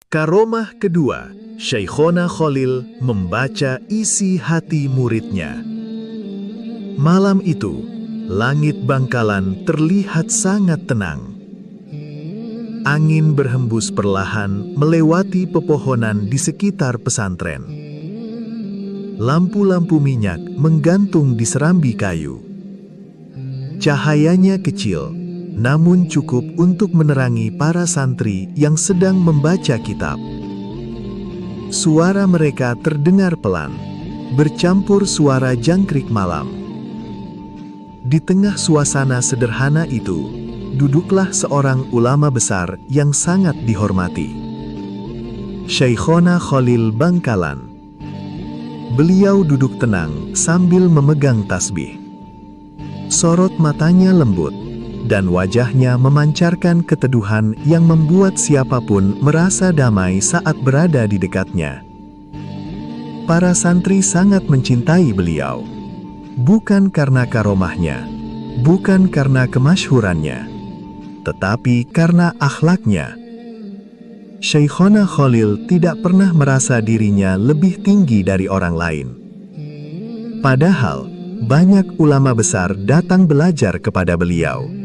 Karomah kedua, Syekhona Khalil membaca isi hati muridnya. Malam itu, langit Bangkalan terlihat sangat tenang. Angin berhembus perlahan melewati pepohonan di sekitar pesantren. Lampu-lampu minyak menggantung di serambi kayu. Cahayanya kecil, namun cukup untuk menerangi para santri yang sedang membaca kitab. Suara mereka terdengar pelan, bercampur suara jangkrik malam. Di tengah suasana sederhana itu, duduklah seorang ulama besar yang sangat dihormati. Syekhona Khalil Bangkalan. Beliau duduk tenang sambil memegang tasbih. Sorot matanya lembut, dan wajahnya memancarkan keteduhan yang membuat siapapun merasa damai saat berada di dekatnya. Para santri sangat mencintai beliau. Bukan karena karomahnya, bukan karena kemasyhurannya, tetapi karena akhlaknya. Syekhona Khalil tidak pernah merasa dirinya lebih tinggi dari orang lain. Padahal, banyak ulama besar datang belajar kepada beliau.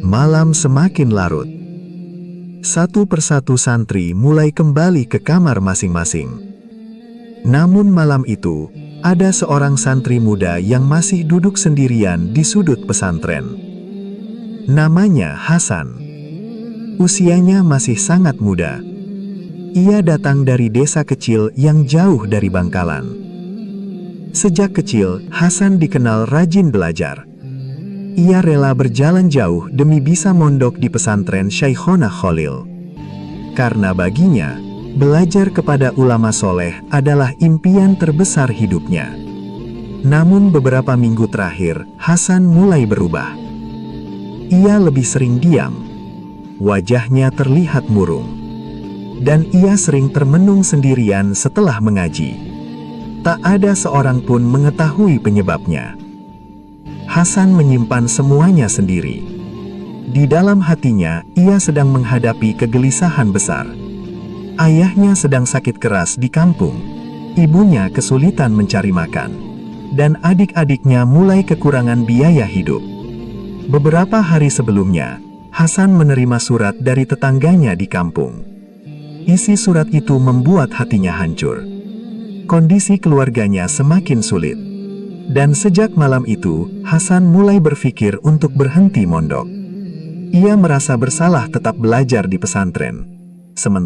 Malam semakin larut. Satu persatu santri mulai kembali ke kamar masing-masing. Namun malam itu, ada seorang santri muda yang masih duduk sendirian di sudut pesantren. Namanya Hasan. Usianya masih sangat muda. Ia datang dari desa kecil yang jauh dari Bangkalan. Sejak kecil, Hasan dikenal rajin belajar. Ia rela berjalan jauh demi bisa mondok di pesantren Syekhona Khalil. Karena baginya, belajar kepada ulama soleh adalah impian terbesar hidupnya. Namun beberapa minggu terakhir, Hasan mulai berubah. Ia lebih sering diam. Wajahnya terlihat murung. Dan ia sering termenung sendirian setelah mengaji. Tak ada seorang pun mengetahui penyebabnya. Hasan menyimpan semuanya sendiri. Di dalam hatinya, ia sedang menghadapi kegelisahan besar. Ayahnya sedang sakit keras di kampung. Ibunya kesulitan mencari makan. Dan adik-adiknya mulai kekurangan biaya hidup. Beberapa hari sebelumnya, Hasan menerima surat dari tetangganya di kampung. Isi surat itu membuat hatinya hancur. Kondisi keluarganya semakin sulit. Dan sejak malam itu, Hasan mulai berpikir untuk berhenti mondok. Ia merasa bersalah tetap belajar di pesantren. Sementara